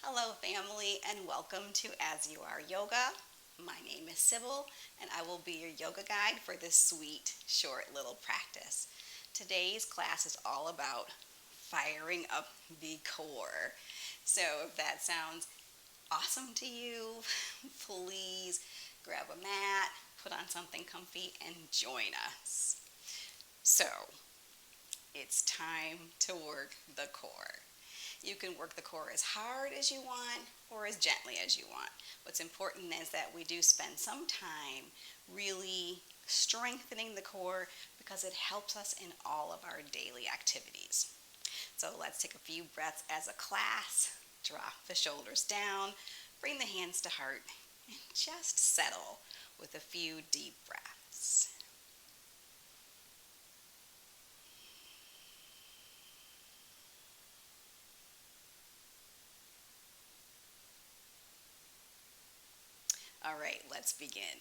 Hello, family, and welcome to As You Are Yoga. My name is Sybil, and I will be your yoga guide for this sweet, short little practice. Today's class is all about firing up the core. So, if that sounds awesome to you, please grab a mat, put on something comfy, and join us. So, it's time to work the core. You can work the core as hard as you want or as gently as you want. What's important is that we do spend some time really strengthening the core because it helps us in all of our daily activities. So let's take a few breaths as a class. Drop the shoulders down, bring the hands to heart, and just settle with a few deep breaths. All right, let's begin.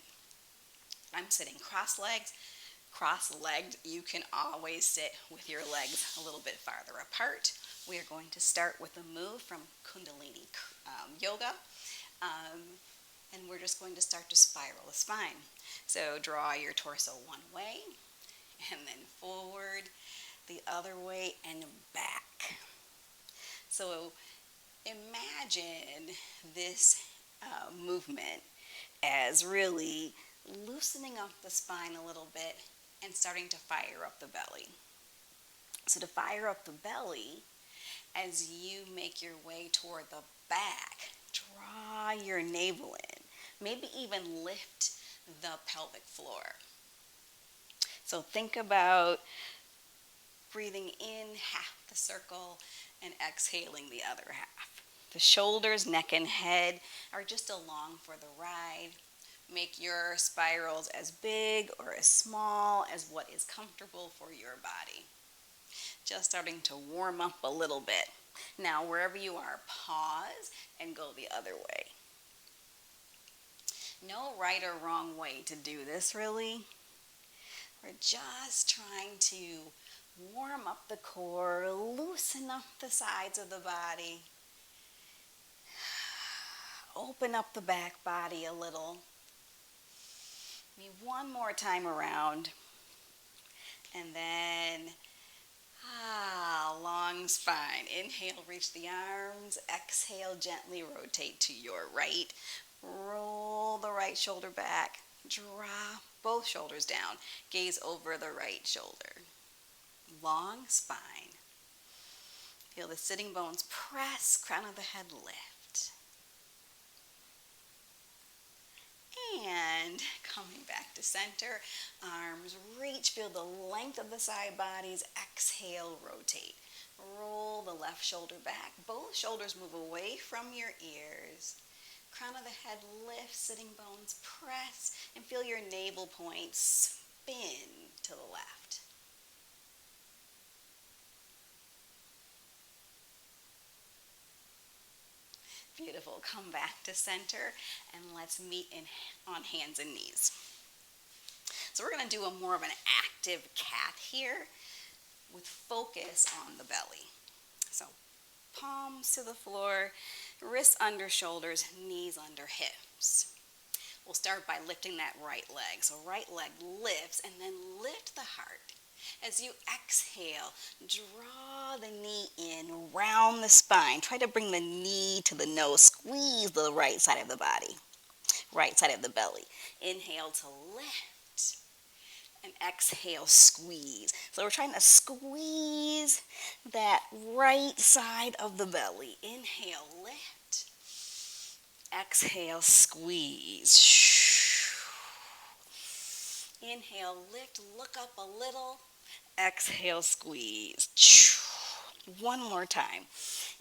I'm sitting cross-legged. You can always sit with your legs a little bit farther apart. We are going to start with a move from Kundalini Yoga, um, and we're just going to start to spiral the spine. So draw your torso one way, and then forward, the other way, and back. So imagine this movement as really loosening up the spine a little bit and starting to fire up the belly. So to fire up the belly, as you make your way toward the back, draw your navel in. Maybe even lift the pelvic floor. So think about breathing in half the circle and exhaling the other half. The shoulders, neck, and head are just along for the ride. Make your spirals as big or as small as what is comfortable for your body. Just starting to warm up a little bit. Now, wherever you are, pause and go the other way. No right or wrong way to do this, really. We're just trying to warm up the core, loosen up the sides of the body, open up the back body a little. Maybe one more time around. And then, long spine. Inhale, reach the arms. Exhale, gently rotate to your right. Roll the right shoulder back. Drop both shoulders down. Gaze over the right shoulder. Long spine. Feel the sitting bones press, crown of the head lift. And coming back to center, arms reach, feel the length of the side bodies. Exhale, rotate. Roll the left shoulder back. Both shoulders move away from your ears. Crown of the head lift, sitting bones press, and feel your navel point spin to the left. Beautiful. Come back to center, and let's meet on hands and knees. So we're going to do a more of an active cat here with focus on the belly. So palms to the floor, wrists under shoulders, knees under hips. We'll start by lifting that right leg. So right leg lifts, and then lift the heart. As you exhale, draw the knee in, round the spine. Try to bring the knee to the nose. Squeeze the right side of the body, right side of the belly. Inhale to lift, and exhale, squeeze. So we're trying to squeeze that right side of the belly. Inhale, lift. Exhale, squeeze. Inhale, lift, look up a little. Exhale, squeeze. One more time.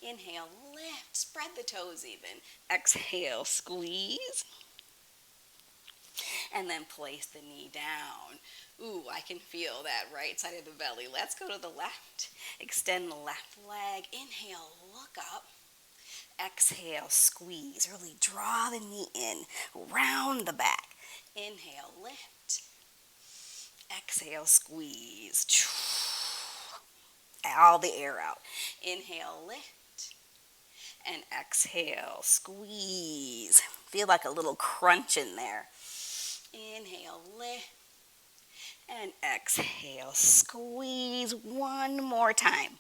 Inhale, lift, spread the toes even. Exhale, squeeze. And then place the knee down. Ooh, I can feel that right side of the belly. Let's go to the left. Extend the left leg. Inhale, look up. Exhale, squeeze. Really draw the knee in. Round the back. Inhale, lift. Exhale, squeeze. All the air out. Inhale, lift. And exhale, squeeze. Feel like a little crunch in there. Inhale, lift. And exhale, squeeze one more time.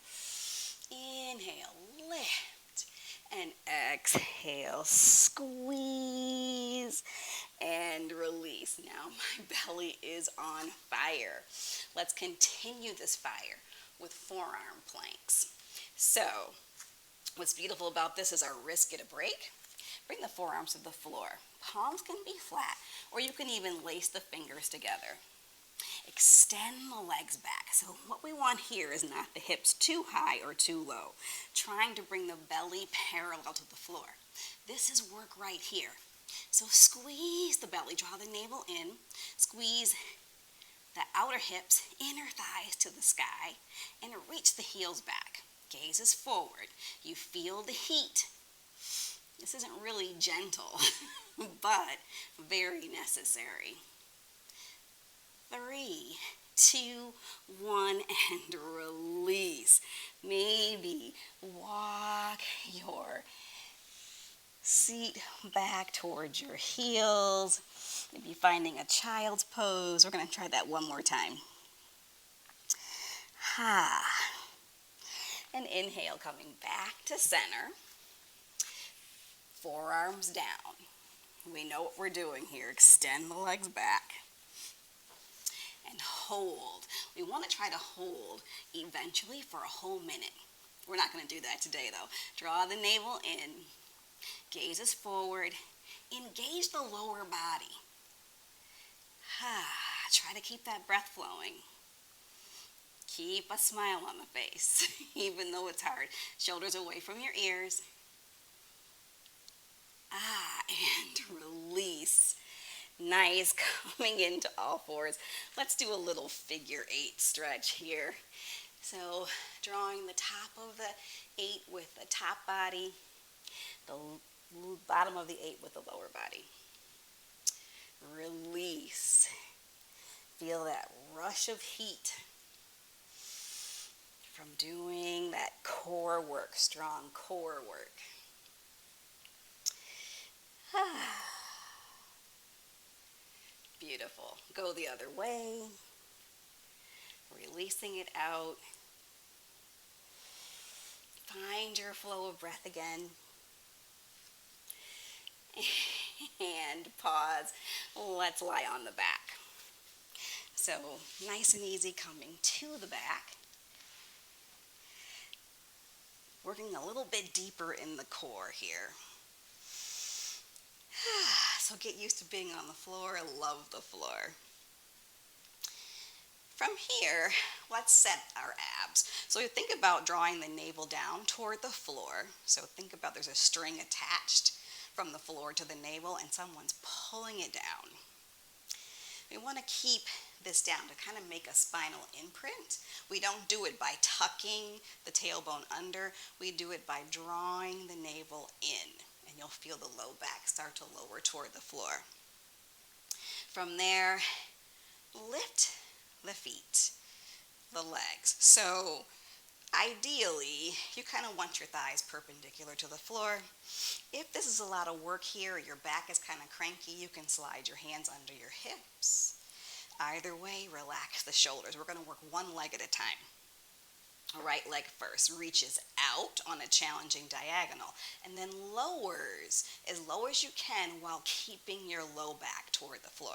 Inhale, lift. And exhale, squeeze. And release. Now my belly is on fire. Let's continue this fire with forearm planks. So, what's beautiful about this is our wrists get a break. Bring the forearms to the floor. Palms can be flat, or you can even lace the fingers together. Extend the legs back. So what we want here is not the hips too high or too low. Trying to bring the belly parallel to the floor. This is work right here. So squeeze the belly, draw the navel in, squeeze the outer hips, inner thighs to the sky, and reach the heels back. Gaze is forward. You feel the heat. This isn't really gentle, but very necessary. 3, 2, 1, and release. Maybe walk your seat back towards your heels. Maybe finding a child's pose. We're going to try that one more time. Ha. And inhale, coming back to center. Forearms down. We know what we're doing here. Extend the legs back. And hold. We want to try to hold eventually for a whole minute. We're not going to do that today though. Draw the navel in. Gaze is forward. Engage the lower body. Try to keep that breath flowing. Keep a smile on the face, even though it's hard. Shoulders away from your ears. And release. Nice, coming into all fours. Let's do a little figure 8 stretch here. So drawing the top of the 8 with the top body, the bottom of the 8 with the lower body. Release. Feel that rush of heat from doing that core work, strong core work. Beautiful. Go the other way. Releasing it out. Find your flow of breath again. And pause. Let's lie on the back. So nice and easy coming to the back. Working a little bit deeper in the core here. So get used to being on the floor. Love the floor. From here, let's set our abs. So you think about drawing the navel down toward the floor. So think about there's a string attached from the floor to the navel and someone's pulling it down. We want to keep this down to kind of make a spinal imprint. We don't do it by tucking the tailbone under. We do it by drawing the navel in. And you'll feel the low back start to lower toward the floor. From there, lift the feet, the legs. So ideally, you kind of want your thighs perpendicular to the floor. If this is a lot of work here, or your back is kind of cranky, you can slide your hands under your hips. Either way, relax the shoulders. We're going to work one leg at a time. Right leg first reaches out on a challenging diagonal and then lowers as low as you can while keeping your low back toward the floor.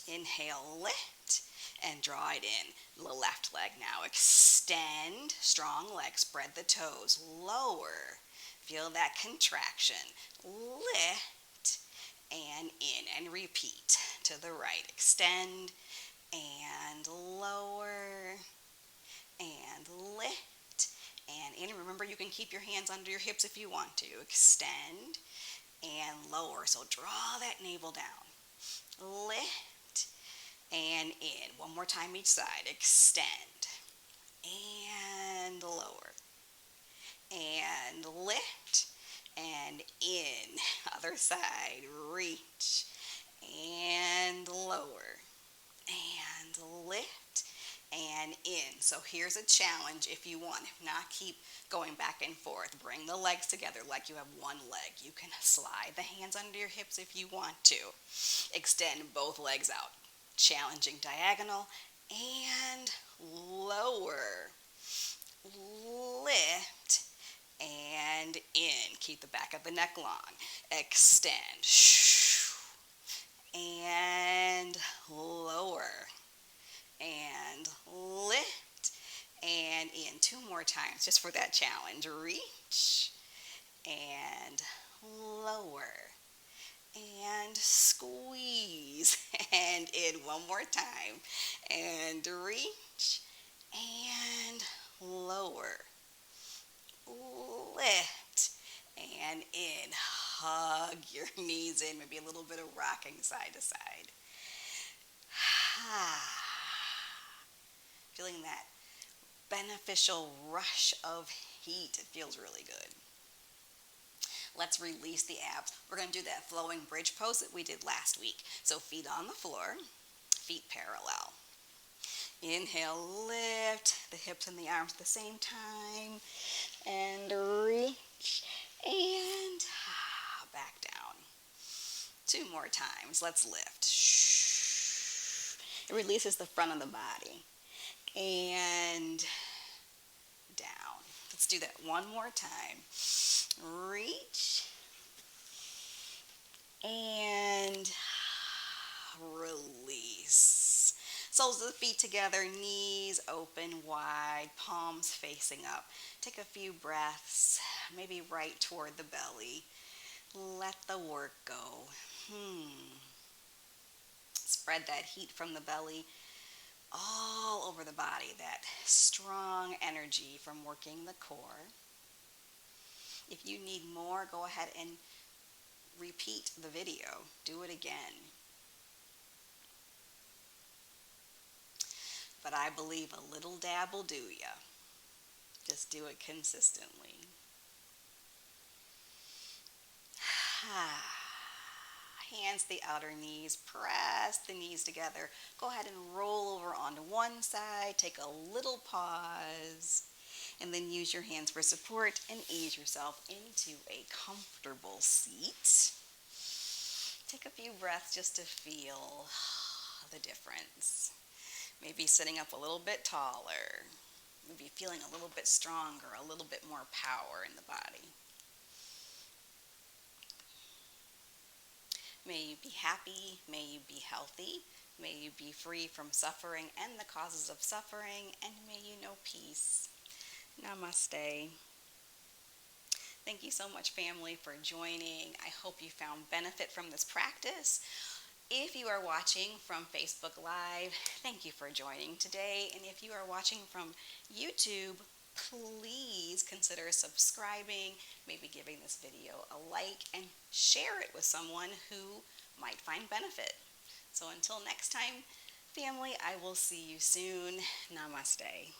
Inhale, lift, and draw it in. The left leg now. Extend, strong leg, spread the toes, lower. Feel that contraction. Lift and in, and repeat to the right. Extend and lower and lift and in. Remember, you can keep your hands under your hips if you want to. Extend and lower. So draw that navel down. Lift and in. One more time each side. Extend and lower and lift and in. Other side. Reach and lower and lift and in. So here's a challenge if you want. If not, keep going back and forth. Bring the legs together like you have one leg. You can slide the hands under your hips if you want to. Extend both legs out. Challenging diagonal and lower. Lift and in. Keep the back of the neck long. Extend. And lower. And lift. And in. Two more times just for that challenge. Reach. And lower. And squeeze. And in. One more time. And reach. And lower. Lift and in. Hug your knees in. Maybe a little bit of rocking side to side. Feeling that beneficial rush of heat. It feels really good. Let's release the abs. We're going to do that flowing bridge pose that we did last week. So feet on the floor, feet parallel. Inhale, lift the hips and the arms at the same time. And reach and back down. Two more times. Let's lift. It releases the front of the body. And down. Let's do that one more time. Reach and release. Soles of the feet together, knees open wide, palms facing up. Take a few breaths, maybe right toward the belly. Let the work go. Spread that heat from the belly all over the body, that strong energy from working the core. If you need more, go ahead and repeat the video. Do it again. But I believe a little dab will do ya. Just do it consistently. Hands to the outer knees. Press the knees together. Go ahead and roll over onto one side. Take a little pause. And then use your hands for support and ease yourself into a comfortable seat. Take a few breaths just to feel the difference. Maybe sitting up a little bit taller. Maybe feeling a little bit stronger, a little bit more power in the body. May you be happy, may you be healthy, may you be free from suffering and the causes of suffering, and may you know peace. Namaste. Thank you so much, family, for joining. I hope you found benefit from this practice. If you are watching from Facebook Live, thank you for joining today. And if you are watching from YouTube, please consider subscribing, maybe giving this video a like, and share it with someone who might find benefit. So until next time, family, I will see you soon. Namaste.